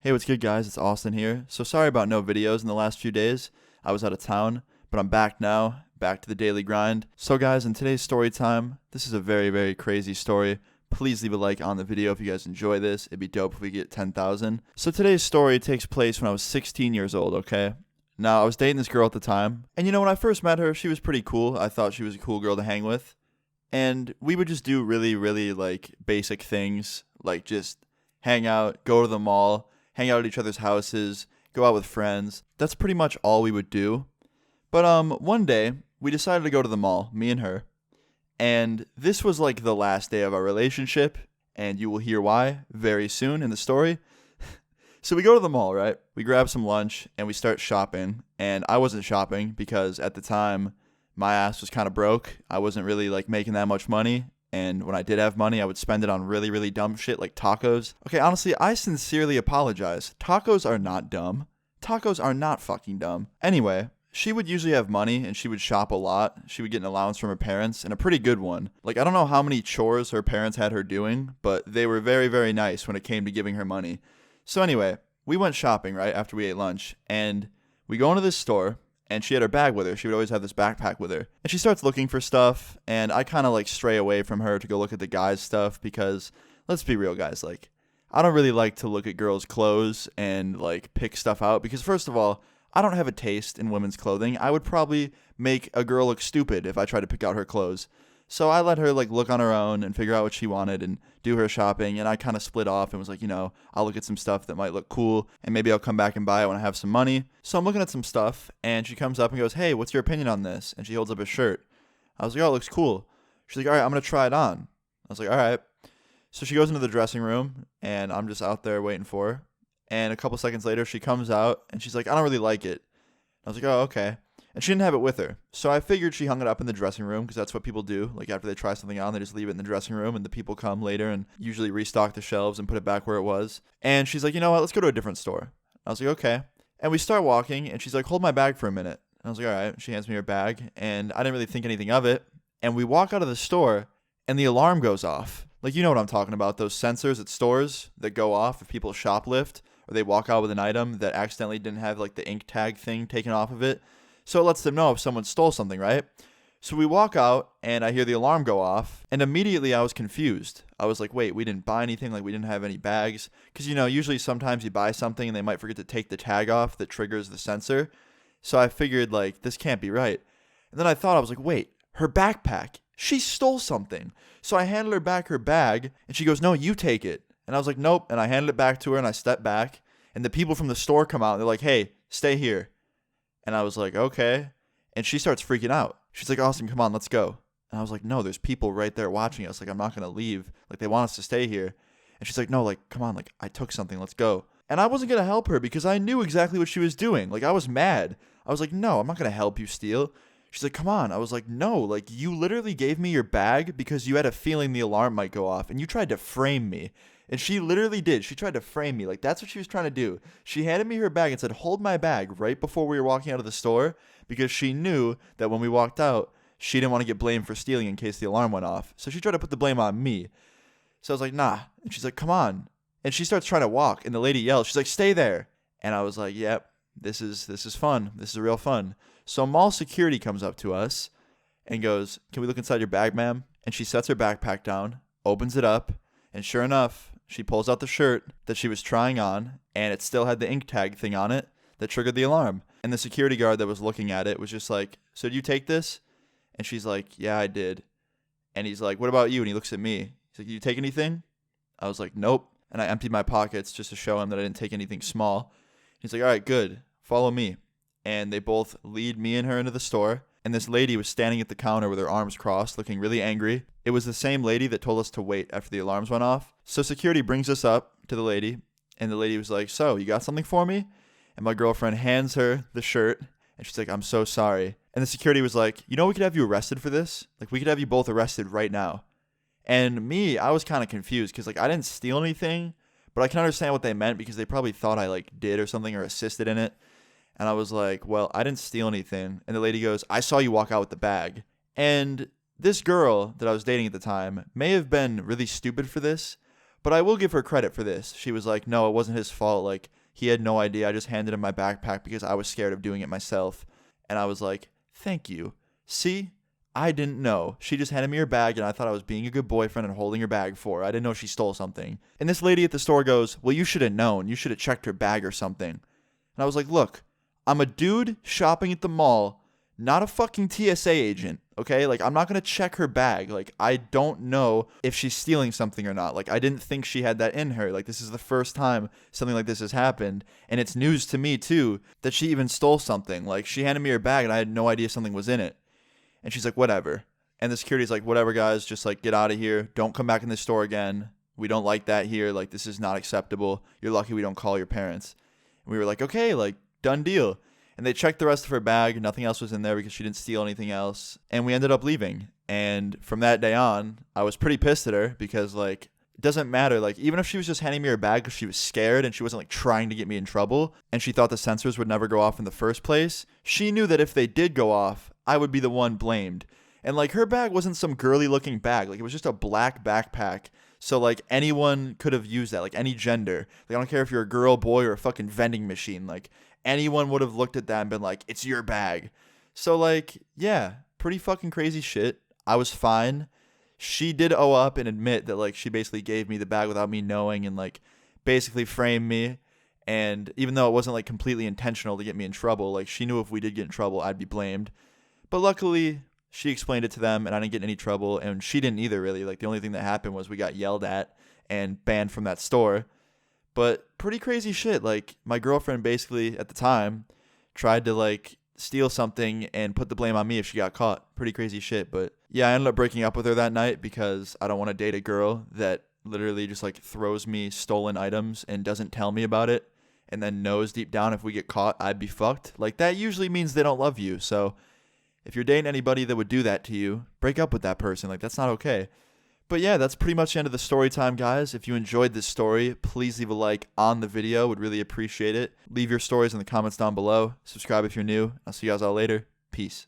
Hey, what's good, guys? It's Austin here. So sorry about no videos in the last few days. I was out of town, but I'm back now, back to the daily grind. So guys, in today's story time, this is a very, very crazy story. Please leave a like on the video if you guys enjoy this. It'd be dope if we get 10,000. So today's story takes place when I was 16 years old, okay? Now, I was dating this girl at the time, and when I first met her, she was pretty cool. I thought she was a cool girl to hang with. And we would just do really, really, basic things, like just hang out, go to the mall, hang out at each other's houses, go out with friends. That's pretty much all we would do. But one day, we decided to go to the mall, me and her. And this was like the last day of our relationship, and you will hear why very soon in the story. So we go to the mall, right? We grab some lunch, and we start shopping. And I wasn't shopping because at the time, my ass was kind of broke. I wasn't really making that much money. And when I did have money, I would spend it on really, really dumb shit like tacos. Okay, honestly, I sincerely apologize. Tacos are not dumb. Tacos are not fucking dumb. Anyway, she would usually have money and she would shop a lot. She would get an allowance from her parents, and a pretty good one. I don't know how many chores her parents had her doing, but they were very, very nice when it came to giving her money. So anyway, we went shopping, right, after we ate lunch, and we go into this store. And she had her bag with her. She would always have this backpack with her. And she starts looking for stuff. And I kind of stray away from her to go look at the guys' stuff. Because, let's be real, guys. I don't really like to look at girls' clothes and pick stuff out. Because first of all, I don't have a taste in women's clothing. I would probably make a girl look stupid if I tried to pick out her clothes. So I let her look on her own and figure out what she wanted and do her shopping. And I kind of split off and was I'll look at some stuff that might look cool and maybe I'll come back and buy it when I have some money. So I'm looking at some stuff and she comes up and goes, "Hey, what's your opinion on this?" And she holds up a shirt. I was like, "Oh, it looks cool." She's like, "All right, I'm going to try it on." I was like, "All right." So she goes into the dressing room and I'm just out there waiting for her. And a couple seconds later, she comes out and she's like, "I don't really like it." I was like, "Oh, okay." And she didn't have it with her. So I figured she hung it up in the dressing room because that's what people do. After they try something on, they just leave it in the dressing room and the people come later and usually restock the shelves and put it back where it was. And she's like, "You know what? Let's go to a different store." I was like, "Okay." And we start walking and she's like, "Hold my bag for a minute." And I was like, "All right." She hands me her bag and I didn't really think anything of it. And we walk out of the store and the alarm goes off. You know what I'm talking about. Those sensors at stores that go off if people shoplift or they walk out with an item that accidentally didn't have the ink tag thing taken off of it. So it lets them know if someone stole something, right? So we walk out, and I hear the alarm go off, and immediately I was confused. I was like, wait, we didn't buy anything? We didn't have any bags? Because, usually sometimes you buy something, and they might forget to take the tag off that triggers the sensor. So I figured, this can't be right. And then I thought, I was like, wait, her backpack. She stole something. So I handed her back her bag, and she goes, "No, you take it." And I was like, "Nope." And I handed it back to her, and I stepped back, and the people from the store come out, and they're like, "Hey, stay here." And I was like, "Okay." And she starts freaking out. She's like, "Austin, come on, let's go." And I was like, "No, there's people right there watching us. I'm not going to leave. They want us to stay here." And she's like, "No, come on, I took something. Let's go." And I wasn't going to help her because I knew exactly what she was doing. I was mad. I was like, "No, I'm not going to help you steal." She's like, "Come on." I was like, "No, you literally gave me your bag because you had a feeling the alarm might go off and you tried to frame me." And she literally did. She tried to frame me. That's what she was trying to do. She handed me her bag and said, "Hold my bag," right before we were walking out of the store because she knew that when we walked out, she didn't want to get blamed for stealing in case the alarm went off. So she tried to put the blame on me. So I was like, "Nah." And she's like, "Come on." And she starts trying to walk and the lady yells. She's like, "Stay there." And I was like, "Yep, this is fun. This is real fun." So mall security comes up to us and goes, "Can we look inside your bag, ma'am?" And she sets her backpack down, opens it up, and sure enough, she pulls out the shirt that she was trying on, and it still had the ink tag thing on it that triggered the alarm. And the security guard that was looking at it was just like, "So did you take this?" And she's like, "Yeah, I did." And he's like, "What about you?" And he looks at me. He's like, "Did you take anything?" I was like, "Nope." And I emptied my pockets just to show him that I didn't take anything small. He's like, "All right, good. Follow me." And they both lead me and her into the store. And this lady was standing at the counter with her arms crossed, looking really angry. It was the same lady that told us to wait after the alarms went off. So security brings us up to the lady, and the lady was like, "So, you got something for me?" And my girlfriend hands her the shirt, and she's like, "I'm so sorry." And the security was like, "We could have you arrested for this. We could have you both arrested right now." And me, I was kind of confused because, I didn't steal anything, but I can understand what they meant because they probably thought I, did or something or assisted in it. And I was like, "Well, I didn't steal anything." And the lady goes, "I saw you walk out with the bag." And this girl that I was dating at the time may have been really stupid for this, But I will give her credit for this. She was like, no, it wasn't his fault. Like, he had no idea. I just handed him my backpack because I was scared of doing it myself. And I was like, thank you. See? I didn't know. She just handed me her bag, and I thought I was being a good boyfriend and holding her bag for her. I didn't know she stole something. And this lady at the store goes, well, you should have known. You should have checked her bag or something. And I was like, look, I'm a dude shopping at the mall, not a fucking TSA agent, okay? Like, I'm not going to check her bag. Like, I don't know if she's stealing something or not. Like, I didn't think she had that in her. Like, this is the first time something like this has happened. And it's news to me, too, that she even stole something. Like, she handed me her bag, and I had no idea something was in it. And she's like, whatever. And the security's like, whatever, guys, just like get out of here. Don't come back in this store again. We don't like that here. Like, this is not acceptable. You're lucky we don't call your parents. And we were like, okay, like, done deal. And they checked the rest of her bag. Nothing else was in there because she didn't steal anything else. And we ended up leaving. And from that day on, I was pretty pissed at her because, like, it doesn't matter. Like, even if she was just handing me her bag because she was scared and she wasn't, like, trying to get me in trouble and she thought the sensors would never go off in the first place, she knew that if they did go off, I would be the one blamed. And, like, her bag wasn't some girly looking bag. Like, it was just a black backpack. So, like, anyone could have used that. Like, any gender. Like, I don't care if you're a girl, boy, or a fucking vending machine. Like, anyone would have looked at that and been like, it's your bag. So, like, yeah, pretty fucking crazy shit. I was fine. She did owe up and admit that, like, she basically gave me the bag without me knowing and, like, basically framed me. And even though it wasn't, like, completely intentional to get me in trouble, like, she knew if we did get in trouble, I'd be blamed. But luckily, she explained it to them, and I didn't get in any trouble, and she didn't either, really. Like, the only thing that happened was we got yelled at and banned from that store. But pretty crazy shit. Like, my girlfriend basically, at the time, tried to, like, steal something and put the blame on me if she got caught. Pretty crazy shit. But, yeah, I ended up breaking up with her that night because I don't want to date a girl that literally just, like, throws me stolen items and doesn't tell me about it, and then knows deep down if we get caught, I'd be fucked. Like, that usually means they don't love you, so if you're dating anybody that would do that to you, break up with that person. Like, that's not okay. But yeah, that's pretty much the end of the story time, guys. If you enjoyed this story, please leave a like on the video. Would really appreciate it. Leave your stories in the comments down below. Subscribe if you're new. I'll see you guys all later. Peace.